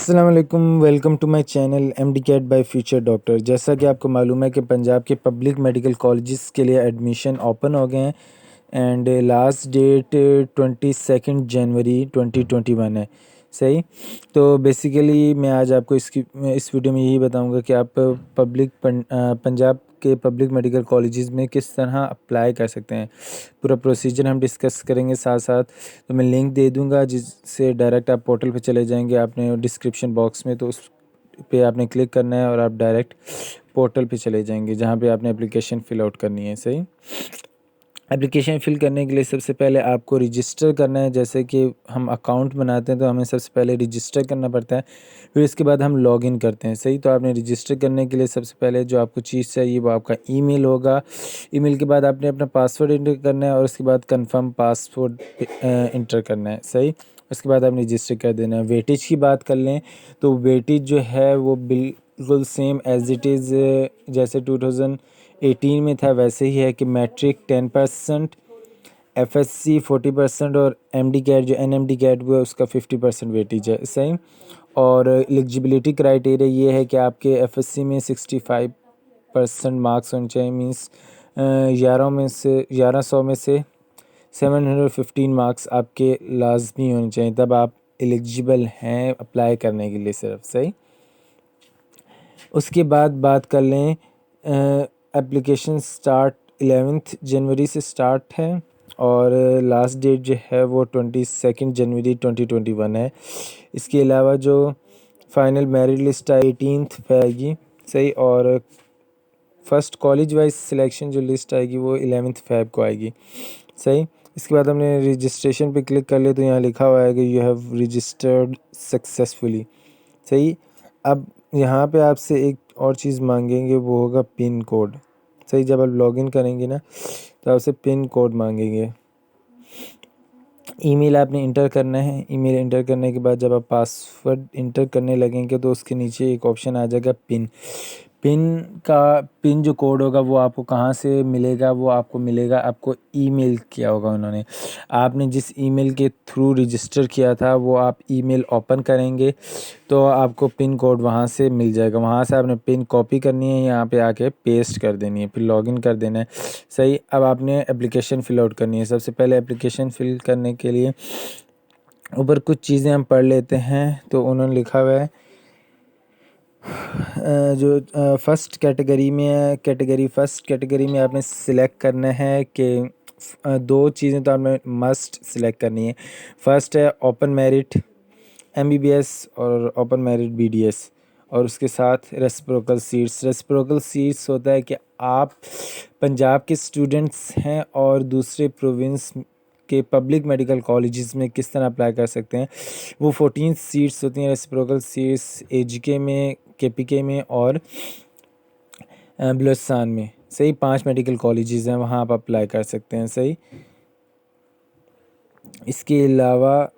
अस्सलाम वालेकुम, welcome to my channel MD CAT by future doctor. जैसा कि आपको मालूम है कि पंजाब के पब्लिक मेडिकल कॉलेजेस के लिए एडमिशन ओपन हो गए हैं एंड लास्ट डेट 22 जनवरी 2021 है। सही। तो बेसिकली मैं आज आपको इस वीडियो में यही बताऊंगा कि आप पंजाब के पब्लिक मेडिकल कॉलेजेस में किस तरह अप्लाई कर सकते हैं। पूरा प्रोसीजर हम डिस्कस करेंगे साथ साथ। तो मैं लिंक दे दूंगा जिससे डायरेक्ट आप पोर्टल पे चले जाएंगे, आपने डिस्क्रिप्शन बॉक्स में, तो उस पे आपने क्लिक करना है और आप डायरेक्ट पोर्टल पे चले जाएंगे जहाँ पे आपने एप्लीकेशन फ़िल आउट करनी है। सही। एप्लीकेशन फ़िल करने के लिए सबसे पहले आपको रजिस्टर करना है। जैसे कि हम अकाउंट बनाते हैं तो हमें सबसे पहले रजिस्टर करना पड़ता है, फिर इसके बाद हम लॉगिन करते हैं। सही। तो आपने रजिस्टर करने के लिए सबसे पहले जो आपको चीज़ चाहिए वो आपका ईमेल होगा। ईमेल के बाद आपने अपना पासवर्ड इंटर करना है और उसके बाद कंफर्म पासवर्ड इंटर करना है। सही। उसके बाद आपने रजिस्टर कर देना है। वेटेज की बात कर लें तो वेटेज जो है वो बिल्कुल सेम एज़ इट इज़ जैसे 2018 में था वैसे ही है कि मैट्रिक 10%, एफएससी 40% और एमडी कैट जो एनएमडी कैट हुआ है उसका 50% वेटेज है। सही। और एलिजिबिलिटी क्राइटेरिया ये है कि आपके एफएससी में 65% मार्क्स होने चाहिए। मीन्स 1100 में से 715 मार्क्स आपके लाजमी होने चाहिए, तब आप एलिजिबल हैं अप्लाई करने के लिए सिर्फ। सही। उसके बाद बात कर लें, एप्लीकेशन स्टार्ट 11 जनवरी से स्टार्ट है और लास्ट डेट जो है वो 22 जनवरी 2021 है। इसके अलावा जो फाइनल मेरिट लिस्ट 18 पे आएगी। सही। और फर्स्ट कॉलेज वाइज सिलेक्शन जो लिस्ट आएगी वो 11 फेब को आएगी। सही। इसके बाद हमने रजिस्ट्रेशन पे क्लिक कर लिया तो यहाँ लिखा हुआ है कि यू हैव रजिस्टर्ड सक्सेसफुली। सही। अब यहाँ पे आपसे एक और चीज़ मांगेंगे, वो होगा पिन कोड। सही। जब आप लॉगिन करेंगे ना तो आपसे पिन कोड मांगेंगे। ईमेल आपने इंटर करना है। ईमेल इंटर करने के बाद जब आप पासवर्ड इंटर करने लगेंगे तो उसके नीचे एक ऑप्शन आ जाएगा पिन। पिन जो कोड होगा वो आपको कहाँ से मिलेगा, वो आपको मिलेगा, आपको ईमेल किया होगा उन्होंने। आपने जिस ईमेल के थ्रू रजिस्टर किया था वो आप ईमेल ओपन करेंगे तो आपको पिन कोड वहाँ से मिल जाएगा। वहाँ से आपने पिन कॉपी करनी है, यहाँ पे आके पेस्ट कर देनी है, फिर लॉगिन कर देना है। सही। अब आपने एप्लीकेशन फ़िल आउट करनी है। सबसे पहले एप्लीकेशन फ़िल करने के लिए ऊपर कुछ चीज़ें हम पढ़ लेते हैं। तो उन्होंने लिखा हुआ है जो फर्स्ट कैटेगरी में है, फर्स्ट कैटेगरी में आपने सिलेक्ट करना है कि दो चीज़ें तो आपने मस्ट सिलेक्ट करनी है। फर्स्ट है ओपन मेरिट एमबीबीएस और ओपन मेरिट बीडीएस, और उसके साथ रेसिप्रोकल सीट्स। रेसिप्रोकल सीट्स होता है कि आप पंजाब के स्टूडेंट्स हैं और दूसरे प्रोविंस के पब्लिक मेडिकल कॉलेजेस में किस तरह अप्लाई कर सकते हैं। वो 14 सीट्स होती हैं रेसिप्रोकल सीट्स, एजीके में, केपीके में और बलुचिस्तान में। सही। 5 मेडिकल कॉलेजेस हैं, वहाँ आप अप्लाई कर सकते हैं। सही। इसके अलावा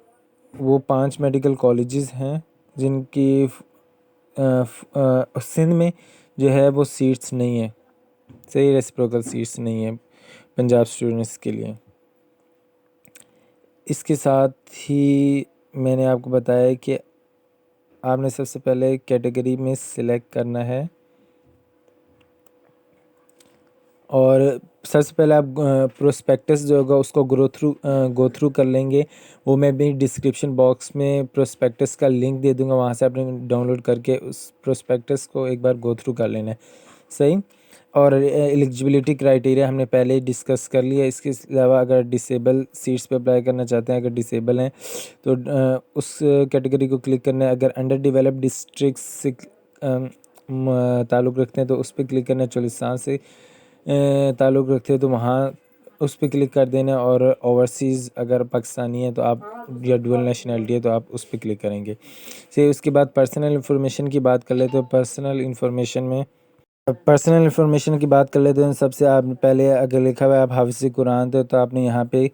वो 5 मेडिकल कॉलेजेस हैं जिनकी सिंध में जो है वो सीट्स नहीं है। सही। रेसिप्रोकल सीट्स नहीं है पंजाब स्टूडेंट्स के लिए। इसके साथ ही मैंने आपको बताया कि आपने सबसे पहले कैटेगरी में सिलेक्ट करना है और सबसे पहले आप प्रोस्पेक्टस जो होगा उसको गो थ्रू कर लेंगे। वो मैं भी डिस्क्रिप्शन बॉक्स में प्रोस्पेक्टस का लिंक दे दूंगा, वहाँ से आपने डाउनलोड करके उस प्रोस्पेक्टस को एक बार गो थ्रू कर लेना है। सही। और एलिजिबिलिटी क्राइटेरिया हमने पहले ही डिस्कस कर लिया। इसके अलावा अगर डिसेबल सीट्स पे अप्लाई करना चाहते हैं, अगर डिसेबल हैं तो उस कैटेगरी को क्लिक करना है। अगर अंडर डेवलप्ड डिस्ट्रिक्ट से ताल्लुक़ रखते हैं तो उस पर क्लिक करना है। चोलिस्तान से ताल्लुक़ रखते हैं तो वहाँ उस पर क्लिक कर देना। और ओवरसीज़ अगर पाकिस्तानी है तो आप, या डुअल नेशनलिटी है तो आप उस पर क्लिक करेंगे। से उसके बाद पर्सनल इन्फॉर्मेशन की बात कर लेते हैं। पर्सनल इन्फॉर्मेशन की बात कर लेते हैं। सबसे आप पहले अगर लिखा हुआ है आप हाफिज़ कुरान तो आपने यहाँ पे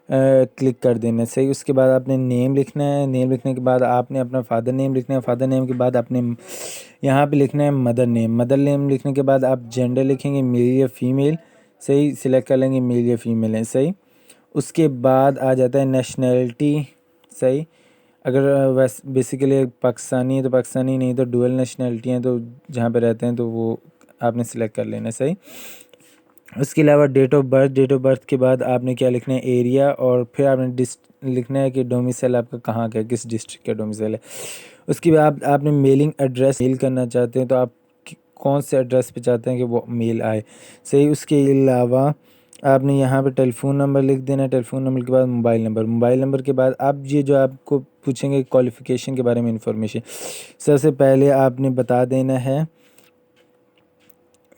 क्लिक कर देना है। सही। उसके बाद आपने नेम लिखना है। नेम लिखने के बाद आपने अपना फादर नेम लिखना है। फादर नेम के बाद आपने यहाँ पे लिखना है मदर नेम। मदर नेम लिखने के बाद आप जेंडर लिखेंगे, मेल या फीमेल। सही। सिलेक्ट कर लेंगे मेल या फीमेल है। सही। उसके बाद आ जाता है नेशनैलिटी। सही। अगर वैस बेसिकली पाकिस्तानी है तो पाकिस्तानी, नहीं तो डुअल नेशनैलिटी हैं तो जहाँ पे रहते हैं तो वो आपने सिलेक्ट कर लेना है। सही। उसके अलावा डेट ऑफ बर्थ के बाद आपने क्या लिखना है, एरिया, और फिर आपने लिखना है कि डोमिसाइल आपका कहाँ का है, किस डिस्ट्रिक्ट का डोमिसाइल है। उसके बाद आपने मेलिंग एड्रेस मेल करना चाहते हैं तो आप कौन से एड्रेस पे चाहते हैं कि वो मेल आए। सही। उसके अलावा आपने यहाँ पे टेलीफोन नंबर लिख देना है। टेलीफोन नंबर के बाद मोबाइल नंबर के बाद आप ये जो आपको पूछेंगे क्वालिफ़िकेशन के बारे में इंफॉर्मेशन, सबसे पहले आपने बता देना है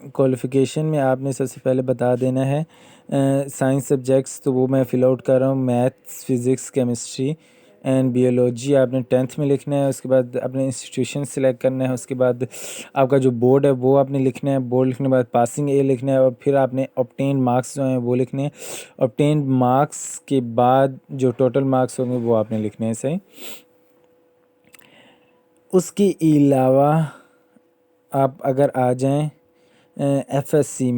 क्वालिफ़िकेशन में आपने सबसे पहले बता देना है साइंस सब्जेक्ट्स, तो वो मैं फ़िल आउट कर रहा हूँ, maths, physics, chemistry and biology आपने 10th में लिखना है। उसके बाद अपने इंस्टीट्यूशन सेलेक्ट करना है। उसके बाद आपका जो बोर्ड है वो आपने लिखना है। बोर्ड लिखने के बाद पासिंग ए लिखना है और फिर आपने ऑब्टेन्ड मार्क्स जो हैं वो लिखने हैं। ऑब्टेन्ड मार्क्स के बाद जो टोटल मार्क्स होंगे वो आपने लिखने हैं। सही। उसके अलावा आप अगर आ जाएँ एफएससी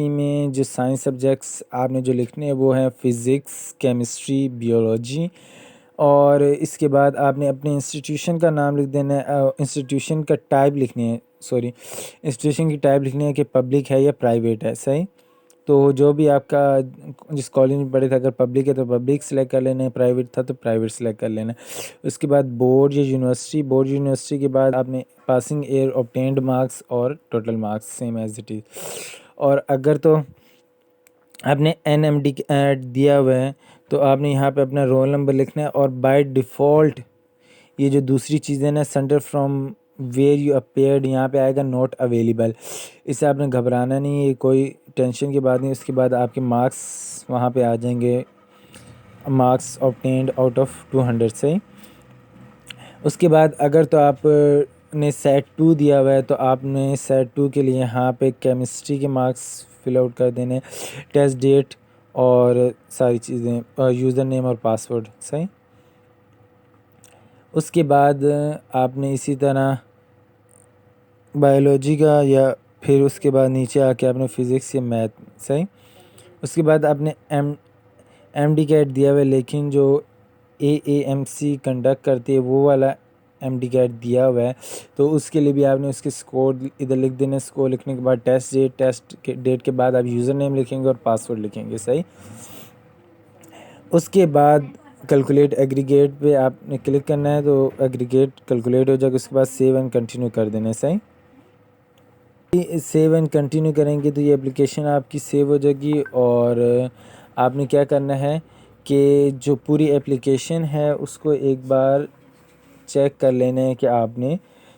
में जो साइंस सब्जेक्ट्स आपने जो लिखने हैं वो हैं फ़िज़िक्स, केमिस्ट्री, बियोलॉजी, और इसके बाद आपने अपने इंस्टीट्यूशन का नाम लिख देना है। इंस्टीट्यूशन का टाइप लिखनी है, सॉरी, इंस्टीट्यूशन की टाइप लिखनी है कि पब्लिक है या प्राइवेट है। सही। तो जो भी आपका जिस कॉलेज में पढ़े थे, अगर पब्लिक है तो पब्लिक सेलेक्ट कर लेना है, प्राइवेट था तो प्राइवेट सेलेक्ट कर लेना है। उसके बाद बोर्ड यूनिवर्सिटी के बाद आपने पासिंग ईयर, ऑब्टेन्ड मार्क्स और total marks same as it is. और अगर तो आपने एनएमडी दिया हुआ है तो आपने यहाँ पे अपना रोल नंबर लिखना है। और बाय डिफ़ॉल्ट ये जो दूसरी चीज़ें ना, centre from where you appeared, यहाँ पे आएगा नॉट अवेलेबल। इससे आपने घबराना नहीं है, कोई टेंशन की बात नहीं। उसके बाद आपके मार्क्स वहाँ पे आ जाएंगे, मार्क्स ऑब्टेन्ड आउट ऑफ 200 से। उसके बाद अगर तो आप ने सेट 2 दिया हुआ है तो आपने सेट 2 के लिए यहाँ पे केमिस्ट्री के मार्क्स फिल आउट कर देने, टेस्ट डेट और सारी चीज़ें, यूज़र नेम और पासवर्ड। सही। उसके बाद आपने इसी तरह बायोलॉजी का, या फिर उसके बाद नीचे आके आपने फ़िज़िक्स या मैथ। सही। उसके बाद आपने एमडी कैट दिया हुआ है, लेकिन जो एएमसी कंडक्ट करती है वो वाला एमडी कैट दिया हुआ है, तो उसके लिए भी आपने उसके स्कोर इधर लिख देने। स्कोर लिखने के बाद टेस्ट के डेट के बाद आप यूज़र नेम लिखेंगे और पासवर्ड लिखेंगे। सही। उसके बाद कैलकुलेट एग्रीगेट पे आपने क्लिक करना है तो एग्रीगेट कैलकुलेट हो जाएगा। उसके बाद सेव एंड कंटिन्यू कर देना है। सही। सेव एंड कंटिन्यू करेंगे तो ये एप्लीकेशन आपकी सेव हो जाएगी। और आपने क्या करना है कि जो पूरी एप्लीकेशन है उसको एक बार चेक कर लेना है कि आपने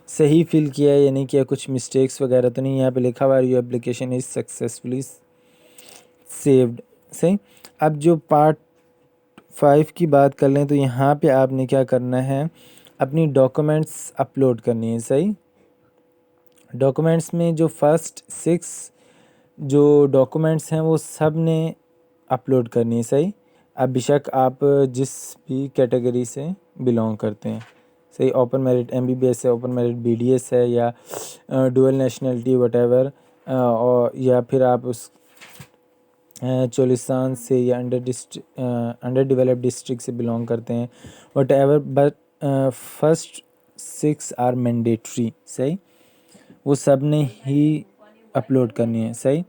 सही फिल किया है या नहीं किया, कुछ मिस्टेक्स वगैरह तो नहीं। यहाँ पे लिखा हुआ है your application is successfully saved. सही। अब जो पार्ट 5 की बात कर लें तो यहाँ पे आपने क्या करना है, अपनी डॉक्यूमेंट्स अपलोड करनी है। सही। डॉक्यूमेंट्स में जो फर्स्ट 6 जो डॉक्यूमेंट्स हैं वो सब ने अपलोड करनी है। सही। अब बेशक आप जिस भी कैटेगरी से बिलोंग करते हैं। सही। ओपन मेरिट एमबीबीएस है, ओपन मेरिट बीडीएस है, या डुअल नेशनलिटी वटेवर, और या फिर आप उस चोलिस्तान से या अंडर डेवलप्ड डिस्ट्रिक्ट से बिलोंग करते हैं, whatever, but first 6 are mandatory. सही। वो सब ने ही अपलोड करनी है। सही।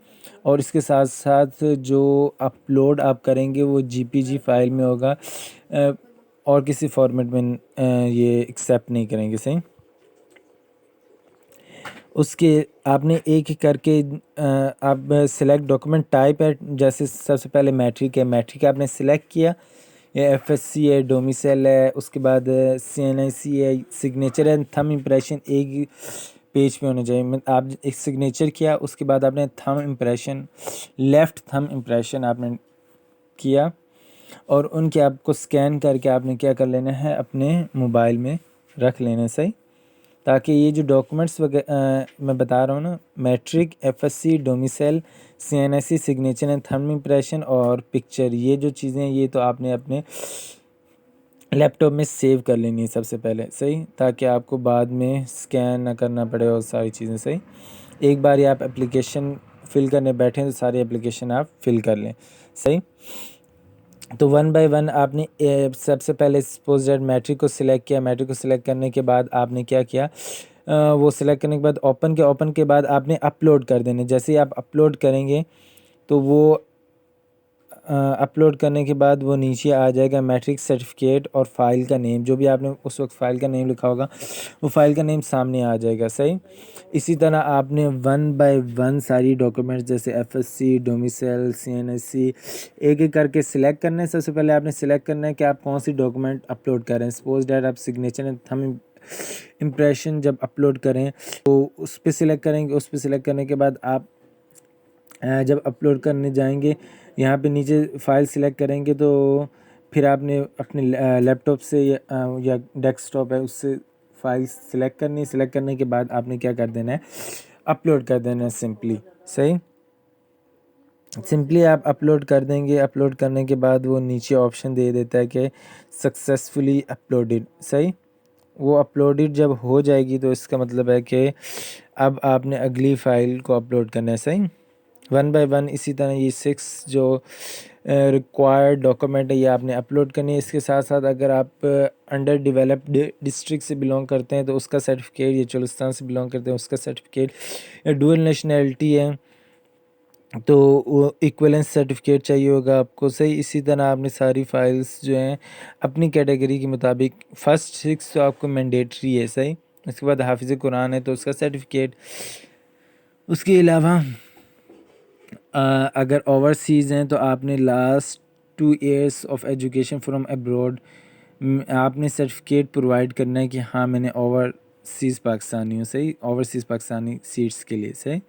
और इसके साथ साथ जो अपलोड आप करेंगे वो जीपीजी फाइल में होगा, और किसी फॉर्मेट में ये एक्सेप्ट नहीं करेंगे। सही। उसके आपने एक एक करके आप सेलेक्ट डॉक्यूमेंट टाइप है, जैसे सबसे पहले मैट्रिक है, मैट्रिक आपने सेलेक्ट किया, या एफएससी है, डोमिसाइल है, उसके बाद सीएनआईसी है, सिग्नेचर है, थंब इम्प्रेशन एक पेज पे होना चाहिए। आप एक सिग्नेचर किया, उसके बाद आपने thumb impression, left thumb impression आपने किया, और उनके आपको स्कैन करके आपने क्या कर लेना है, अपने मोबाइल में रख लेना। सही। ताकि ये जो डॉक्यूमेंट्स मैं बता रहा हूँ ना, matric, FSc, domicile, CNSC, signature and thumb impression और पिक्चर, ये जो चीज़ें हैं ये तो आपने अपने लैपटॉप में सेव कर लेनी है सबसे पहले। सही। ताकि आपको बाद में स्कैन ना करना पड़े और सारी चीज़ें। सही। एक बार आप एप्लीकेशन फ़िल करने बैठें तो सारी एप्लीकेशन आप फ़िल कर लें। सही। तो वन बाय वन आपने सबसे पहले सपोज दैट मैट्रिक को सिलेक्ट किया। मैट्रिक को सिलेक्ट करने के बाद आपने क्या किया, वो सिलेक्ट करने के बाद ओपन के बाद आपने अपलोड कर देने। जैसे ही आप अपलोड करेंगे तो वो अपलोड करने के बाद वो नीचे आ जाएगा मैट्रिक सर्टिफिकेट और फाइल का नेम, जो भी आपने उस वक्त फाइल का नेम लिखा होगा वो फाइल का नेम सामने आ जाएगा। सही। इसी तरह आपने वन बाय वन सारी डॉक्यूमेंट्स जैसे एफएससी, डोमिसाइल, सीएनएससी एक एक करके सिलेक्ट करना है। सबसे पहले आपने सिलेक्ट करना है कि आप कौन सी डॉक्यूमेंट अपलोड कर रहे हैं। सपोज डैट आप सिग्नेचर एंड थंब इम्प्रेशन जब अपलोड करें तो उस पर सिलेक्ट करेंगे। उस पर सिलेक्ट करने के बाद आप जब अपलोड करने जाएंगे यहाँ पे नीचे फ़ाइल सिलेक्ट करेंगे तो फिर आपने अपने लैपटॉप से या डेस्कटॉप है उससे फ़ाइल सिलेक्ट करनी है। सिलेक्ट करने के बाद आपने क्या कर देना है, अपलोड कर देना है सिंपली। सही। सिंपली आप अपलोड कर देंगे। अपलोड करने के बाद वो नीचे ऑप्शन दे देता है कि सक्सेसफुली अपलोडेड। सही। वो अपलोडेड जब हो जाएगी तो इसका मतलब है कि अब आपने अगली फ़ाइल को अपलोड करना है। सही। वन बाय वन इसी तरह ये 6 जो रिक्वायर्ड डॉक्यूमेंट है ये आपने अपलोड करनी है। इसके साथ साथ अगर आप अंडर डेवलप्ड डिस्ट्रिक्ट से बिलोंग करते हैं तो उसका सर्टिफिकेट, या चुलिस्तान से बिलोंग करते हैं उसका सर्टिफिकेट, या डुअल नेशनैलिटी है तो वो इक्विवेलेंस सर्टिफिकेट चाहिए होगा आपको। सही। इसी तरह आपने सारी फाइल्स जो हैं अपनी कैटेगरी के मुताबिक, फर्स्ट 6 तो आपको मैंडेटरी है। सही। उसके बाद हाफिज़ कुरान है तो उसका सर्टिफिकेट। उसके अलावा अगर ओवरसीज़ हैं तो आपने last 2 years of education from abroad आपने सर्टिफिकेट प्रोवाइड करना है कि हाँ मैंने ओवरसीज़ पाकिस्तानी हूँ। सही। ओवरसीज़ पाकिस्तानी सीट्स के लिए। सही।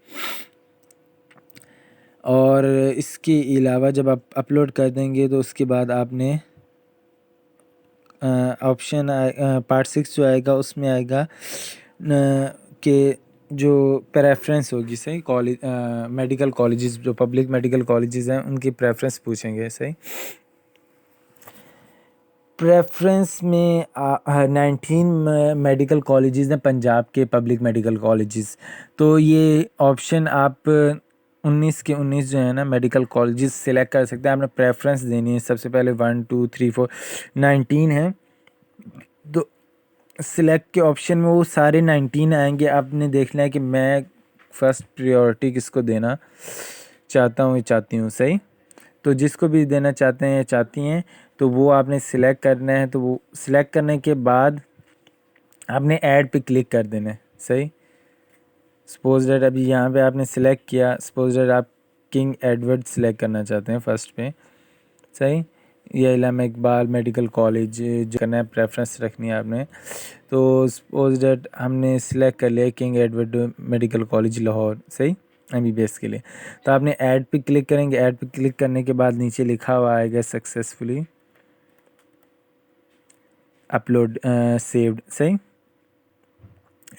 और इसके अलावा जब आप अपलोड कर देंगे तो उसके बाद आपने ऑप्शन पार्ट 6 जो आएगा उसमें आएगा कि जो प्रेफरेंस होगी। सही। कॉलेज मेडिकल कॉलेजेस, जो पब्लिक मेडिकल कॉलेजेस हैं उनकी प्रेफरेंस पूछेंगे। सही। प्रेफरेंस में 19 मेडिकल कॉलेजेस हैं पंजाब के, पब्लिक मेडिकल कॉलेजेस। तो ये ऑप्शन आप 19 के 19 जो है ना मेडिकल कॉलेजेस सिलेक्ट कर सकते हैं। आपने प्रेफरेंस देनी है। सबसे पहले 1 2 3 4 19 है तो सिलेक्ट के ऑप्शन में वो सारे 19 आएंगे। आपने देखना है कि मैं फ़र्स्ट प्रायोरिटी किसको देना चाहता हूँ या चाहती हूँ। सही। तो जिसको भी देना चाहते हैं या चाहती हैं तो वो आपने सिलेक्ट करना है। तो वो सिलेक्ट करने के बाद आपने ऐड पे क्लिक कर देना है। सही। सपोज दैट अभी यहाँ पे आपने सिलेक्ट किया, सपोज दैट आप किंग एडवर्ड सिलेक्ट करना चाहते हैं फर्स्ट पे। सही। या इलामा इकबाल मेडिकल कॉलेज जो करना है, प्रेफरेंस रखनी है आपने। तो सपोज दैट हमने सिलेक्ट कर लिया king Edward medical college Lahore. सही। एमबीबीएस के लिए। तो आपने ऐड पे क्लिक करेंगे। ऐड पे क्लिक करने के बाद नीचे लिखा हुआ आएगा सक्सेसफुली अपलोड सेव्ड। सही।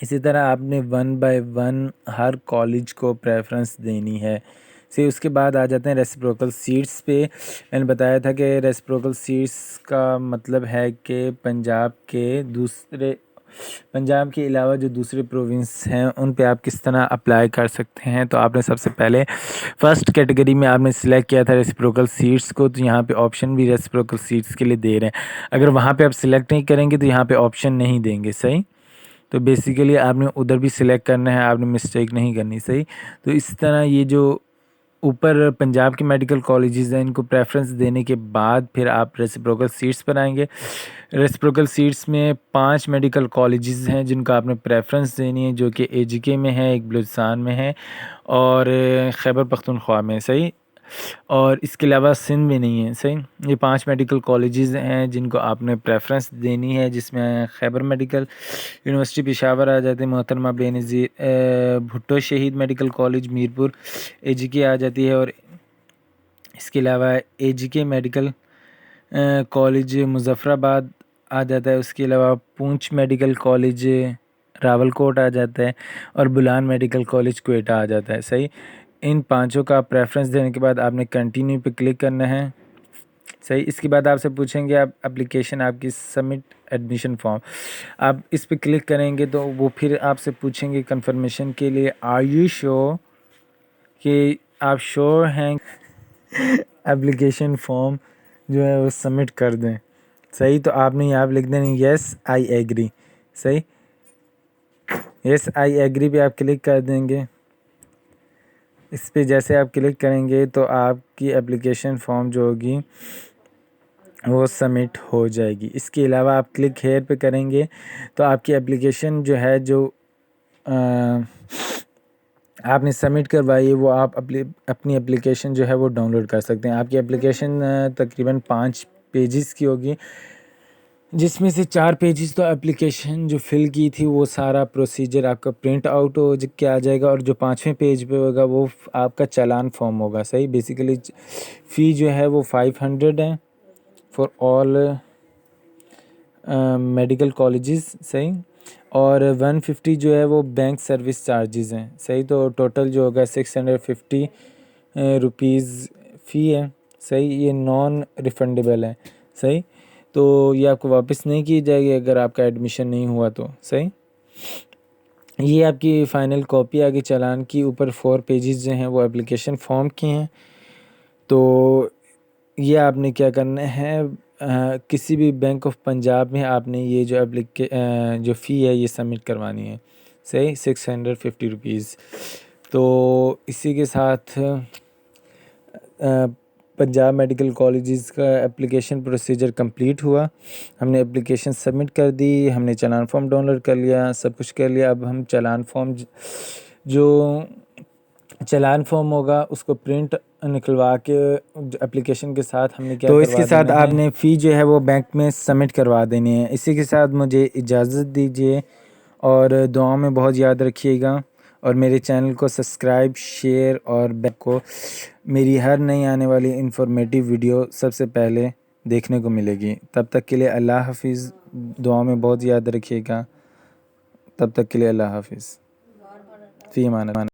इसी तरह आपने one by one her college को प्रेफरेंस देनी है। से उसके बाद आ जाते हैं रेसिप्रोकल सीट्स पे। मैंने बताया था कि रेसिप्रोकल सीट्स का मतलब है कि पंजाब के अलावा जो दूसरे प्रोविंस हैं उन पे आप किस तरह अप्लाई कर सकते हैं। तो आपने सबसे पहले फ़र्स्ट कैटेगरी में आपने सिलेक्ट किया था रेसिप्रोकल सीट्स को, तो यहाँ पे ऑप्शन भी रेसिप्रोकल सीट्स के लिए दे रहे हैं। अगर वहाँ पे आप सिलेक्ट नहीं करेंगे तो यहाँ पे ऑप्शन नहीं देंगे। सही। तो बेसिकली आपने उधर भी सिलेक्ट करना है, आपने मिस्टेक नहीं करनी। सही। तो इस तरह ये जो ऊपर पंजाब के मेडिकल कॉलेजेस हैं इनको प्रेफरेंस देने के बाद फिर आप रेसिप्रोकल सीट्स पर आएंगे। रेसिप्रोकल सीट्स में 5 मेडिकल कॉलेजेस हैं जिनको आपने प्रेफरेंस देनी है, जो कि एजीके में है, एक बलूचिस्तान में है और खैबर पख्तूनख्वा में। सही। और इसके अलावा सिंध में नहीं है। सही। ये 5 मेडिकल कॉलेजेस हैं जिनको आपने प्रेफरेंस देनी है, जिसमें खैबर मेडिकल यूनिवर्सिटी पेशावर आ जाती है, मोहतरमा बेनज़ीर भुट्टो शहीद मेडिकल कॉलेज मीरपुर एजीके आ जाती है, और इसके अलावा एजीके मेडिकल कॉलेज मुजफ्फराबाद आ जाता है। उसके अलावा पूंछ मेडिकल कॉलेज रावलकोट आ जाता है, और बुलान मेडिकल कॉलेज क्वेटा आ जाता है। सही। इन पांचों का प्रेफरेंस देने के बाद आपने कंटिन्यू पे क्लिक करना है। सही। इसके बाद आपसे पूछेंगे आप एप्लीकेशन आपकी सबमिट एडमिशन फॉर्म, आप इस पे क्लिक करेंगे तो वो फिर आपसे पूछेंगे कंफर्मेशन के लिए आर यू श्योर कि आप श्योर हैं एप्लीकेशन फॉर्म जो है वो सबमिट कर दें। सही, तो आपने यहाँ पे लिख देना यस आई एग्री। सही, यस आई एग्री पे आप क्लिक कर देंगे। इस पे जैसे आप क्लिक करेंगे तो आपकी एप्लीकेशन फॉर्म जो होगी वो सबमिट हो जाएगी। इसके अलावा आप क्लिक हेयर पे करेंगे तो आपकी एप्लीकेशन जो है जो आपने सबमिट करवाई है वो आप अपनी एप्लीकेशन जो है वो डाउनलोड कर सकते हैं। आपकी एप्लीकेशन तकरीबन 5 पेजेस की होगी, जिसमें से 4 पेजेस तो एप्लीकेशन जो फ़िल की थी वो सारा प्रोसीजर आपका प्रिंट आउट हो के आ जाएगा, और जो 5वें पेज पे होगा वो आपका चालान फॉर्म होगा। सही, बेसिकली फ़ी जो है वो 500 है फॉर ऑल मेडिकल कॉलेजेस। सही, और 150 जो है वो बैंक सर्विस चार्जेस हैं। सही, तो टोटल जो होगा 650 रुपीज़ फ़ी है। सही, ये नॉन रिफंडेबल है। सही, तो ये आपको वापस नहीं की जाएगी अगर आपका एडमिशन नहीं हुआ तो। सही, ये आपकी फ़ाइनल कॉपी आ गई चालान की। ऊपर 4 पेजेस जो हैं वो एप्लीकेशन फॉर्म के हैं। तो ये आपने क्या करना है, किसी भी बैंक ऑफ पंजाब में आपने ये जो जो फ़ी है ये सबमिट करवानी है। सही, 650 रुपीज़। तो इसी के साथ पंजाब मेडिकल कॉलेजेस का एप्लीकेशन प्रोसीजर कंप्लीट हुआ। हमने एप्लीकेशन सबमिट कर दी, हमने चालान फॉर्म डाउनलोड कर लिया, सब कुछ कर लिया। अब हम चालान फॉर्म जो चालान फॉर्म होगा उसको प्रिंट निकलवा के एप्लीकेशन के साथ हमने क्या तो इसके साथ आपने फ़ी जो है वो बैंक में सबमिट करवा देनी है। इसी के साथ मुझे इजाज़त दीजिए और दुआ में बहुत याद रखिएगा, और मेरे चैनल को सब्सक्राइब, शेयर और बेल को मेरी हर नई आने वाली इन्फॉर्मेटिव वीडियो सबसे पहले देखने को मिलेगी। तब तक के लिए अल्लाह हाफिज़। दुआ में बहुत याद रखिएगा। तब तक के लिए अल्लाह हाफिज़। फ़ी अमान।